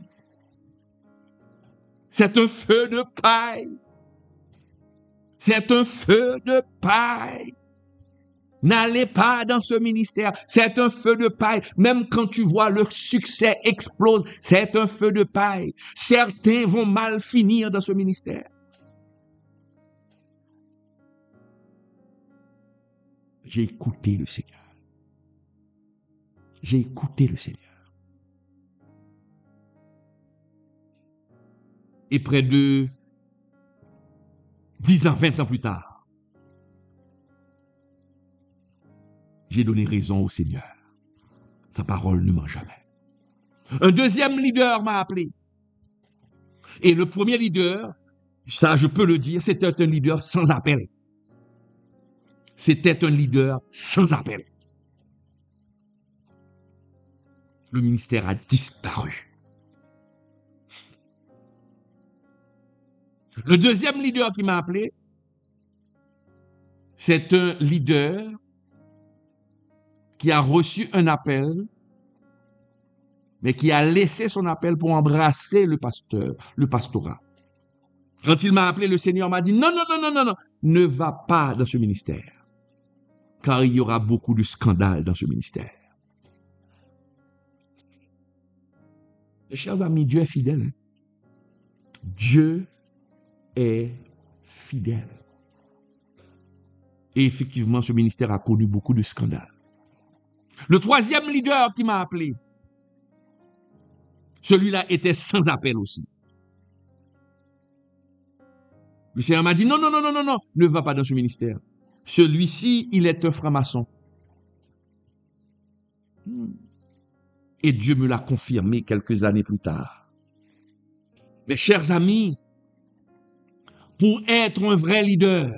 C'est un feu de paille. C'est un feu de paille. N'allez pas dans ce ministère. C'est un feu de paille. Même quand tu vois le succès explose, c'est un feu de paille. Certains vont mal finir dans ce ministère. J'ai écouté le Seigneur. J'ai écouté le Seigneur. Et près de 10 ans, 20 ans plus tard, j'ai donné raison au Seigneur. Sa parole ne ment jamais. Un deuxième leader m'a appelé. Et le premier leader, ça je peux le dire, c'était un leader sans appel. C'était un leader sans appel. Le ministère a disparu. Le deuxième leader qui m'a appelé, c'est un leader qui a reçu un appel, mais qui a laissé son appel pour embrasser le pastorat. Quand il m'a appelé, le Seigneur m'a dit, non, ne va pas dans ce ministère, car il y aura beaucoup de scandales dans ce ministère. Mes chers amis, Dieu est fidèle. Dieu est fidèle. Et effectivement, ce ministère a connu beaucoup de scandales. Le troisième leader qui m'a appelé, celui-là était sans appel aussi. Le Seigneur m'a dit, non, ne va pas dans ce ministère. Celui-ci, il est un franc-maçon. Et Dieu me l'a confirmé quelques années plus tard. Mes chers amis, pour être un vrai leader,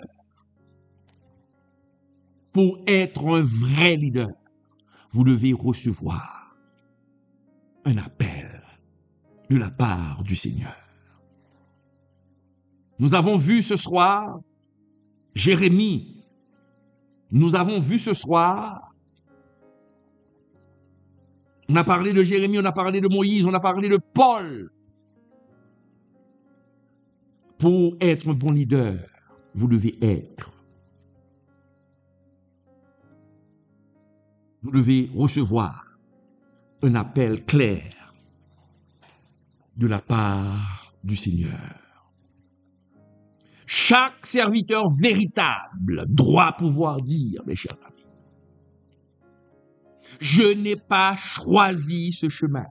vous devez recevoir un appel de la part du Seigneur. Nous avons vu ce soir Jérémie. Nous avons vu ce soir, on a parlé de Jérémie, on a parlé de Moïse, on a parlé de Paul. Pour être un bon leader, vous devez être. Vous devez recevoir un appel clair de la part du Seigneur. Chaque serviteur véritable doit pouvoir dire, mes chers amis, je n'ai pas choisi ce chemin.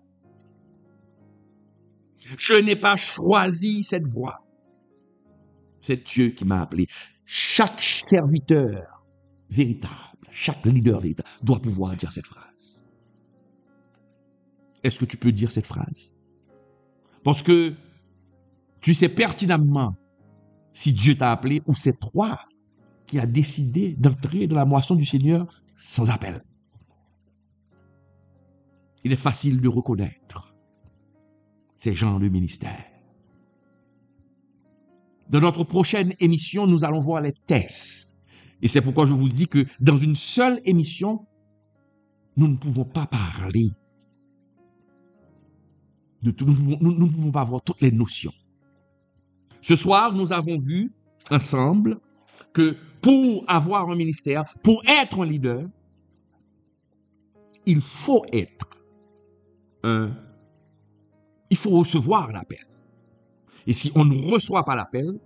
Je n'ai pas choisi cette voie. C'est Dieu qui m'a appelé. Chaque serviteur véritable, chaque leader véritable doit pouvoir dire cette phrase. Est-ce que tu peux dire cette phrase? Parce que tu sais pertinemment si Dieu t'a appelé ou c'est toi qui as décidé d'entrer dans la moisson du Seigneur sans appel. Il est facile de reconnaître ces gens de ministère. Dans notre prochaine émission, nous allons voir les tests. Et c'est pourquoi je vous dis que dans une seule émission, nous ne pouvons pas parler de tout, nous ne pouvons pas avoir toutes les notions. Ce soir, nous avons vu ensemble que pour avoir un ministère, pour être un leader, il faut il faut recevoir l'appel. Et si on ne reçoit pas l'appel,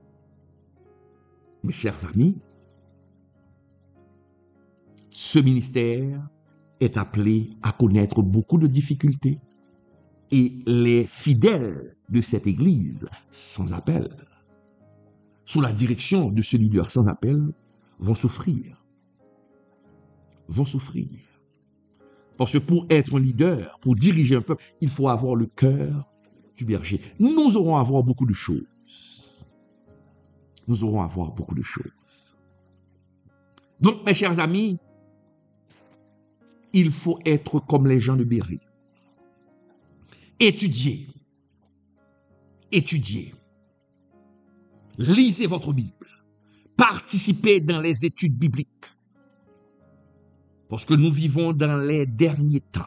mes chers amis, ce ministère est appelé à connaître beaucoup de difficultés. Et les fidèles de cette église sans appel, sous la direction de ce leader sans appel, vont souffrir. Vont souffrir. Parce que pour être un leader, pour diriger un peuple, il faut avoir le cœur du berger. Nous aurons à voir beaucoup de choses. Nous aurons à voir beaucoup de choses. Donc, mes chers amis, il faut être comme les gens de Béret. Étudiez. Étudiez. Lisez votre Bible. Participez dans les études bibliques. Parce que nous vivons dans les derniers temps.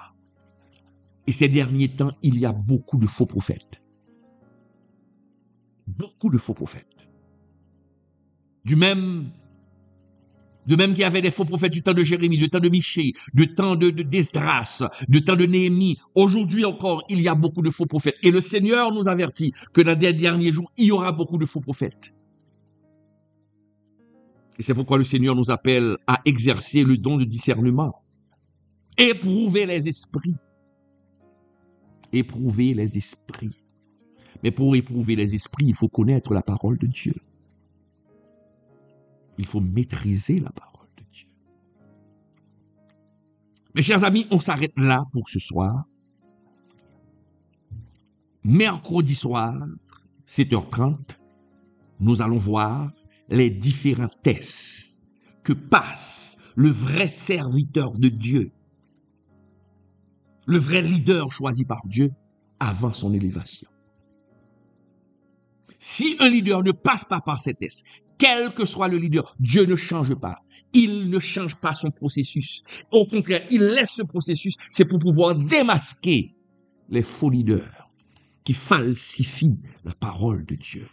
Et ces derniers temps, il y a beaucoup de faux prophètes. Beaucoup de faux prophètes. De même qu'il y avait des faux prophètes du temps de Jérémie, du temps de Michée, du temps d'Esdras, du temps de Néhémie. Aujourd'hui encore, il y a beaucoup de faux prophètes. Et le Seigneur nous avertit que dans les derniers jours, il y aura beaucoup de faux prophètes. Et c'est pourquoi le Seigneur nous appelle à exercer le don de discernement. Éprouver les esprits. Éprouver les esprits. Mais pour éprouver les esprits, il faut connaître la parole de Dieu. Il faut maîtriser la parole de Dieu. Mes chers amis, on s'arrête là pour ce soir. Mercredi soir, 7h30, nous allons voir les différents tests que passe le vrai serviteur de Dieu, le vrai leader choisi par Dieu avant son élévation. Si un leader ne passe pas par ces tests, quel que soit le leader, Dieu ne change pas. Il ne change pas son processus. Au contraire, il laisse ce processus, c'est pour pouvoir démasquer les faux leaders qui falsifient la parole de Dieu.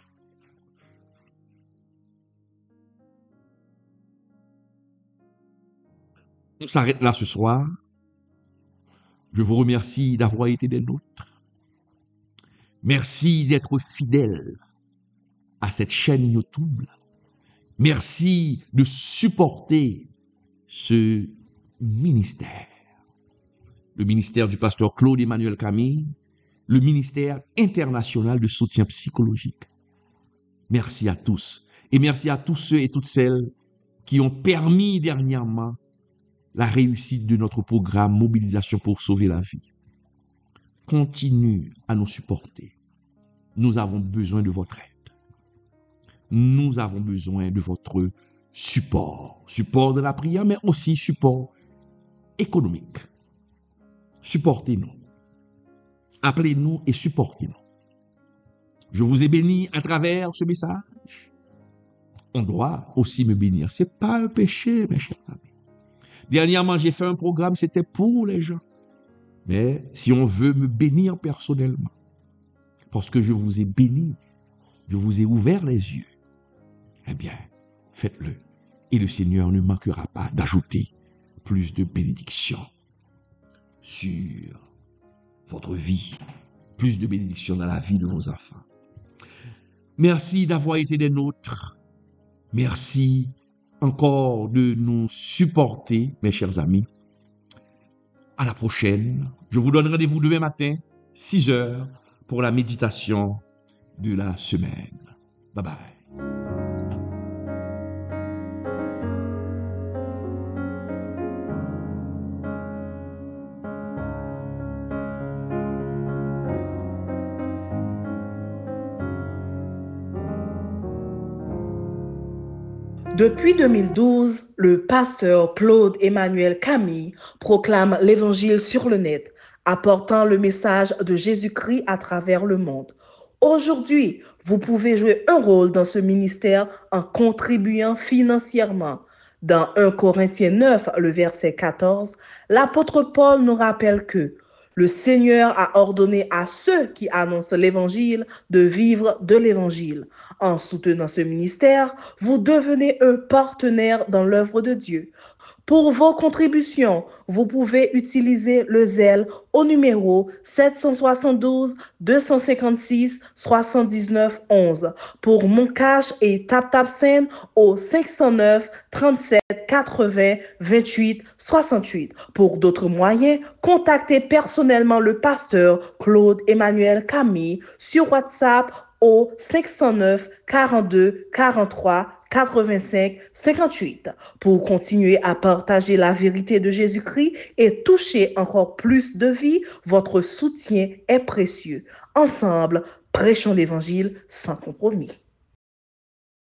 On s'arrête là ce soir. Je vous remercie d'avoir été des nôtres. Merci d'être fidèles à cette chaîne YouTube. Merci de supporter ce ministère. Le ministère du pasteur Claude Emmanuel Camille, le ministère international de soutien psychologique. Merci à tous. Et merci à tous ceux et toutes celles qui ont permis dernièrement la réussite de notre programme Mobilisation pour sauver la vie. Continue à nous supporter. Nous avons besoin de votre aide. Nous avons besoin de votre support. Support de la prière, mais aussi support économique. Supportez-nous. Appelez-nous et supportez-nous. Je vous ai béni à travers ce message. on doit aussi me bénir. Ce n'est pas un péché, mes chers amis. Dernièrement, j'ai fait un programme, c'était pour les gens. Mais si on veut me bénir personnellement, parce que je vous ai béni, je vous ai ouvert les yeux, eh bien, faites-le. Et le Seigneur ne manquera pas d'ajouter plus de bénédictions sur votre vie, plus de bénédictions dans la vie de vos enfants. Merci d'avoir été des nôtres. Merci encore de nous supporter, mes chers amis. À la prochaine. Je vous donne rendez-vous demain matin, 6 heures, pour la méditation de la semaine. Bye bye. Depuis 2012, le pasteur Claude Emmanuel Camille proclame l'Évangile sur le net, apportant le message de Jésus-Christ à travers le monde. Aujourd'hui, vous pouvez jouer un rôle dans ce ministère en contribuant financièrement. Dans 1 Corinthiens 9, le verset 14, l'apôtre Paul nous rappelle que le Seigneur a ordonné à ceux qui annoncent l'Évangile de vivre de l'Évangile. En soutenant ce ministère, vous devenez un partenaire dans l'œuvre de Dieu. Pour vos contributions, vous pouvez utiliser le zèle au numéro 772 256 79 11. Pour Moncash et TapTapSend au 509 37 80 28 68. Pour d'autres moyens, contactez personnellement le pasteur Claude Emmanuel Camille sur WhatsApp au 509 42 43 85 58 pour continuer à partager la vérité de Jésus-Christ et toucher encore plus de vies. Votre soutien est précieux. Ensemble, prêchons l'Évangile sans compromis.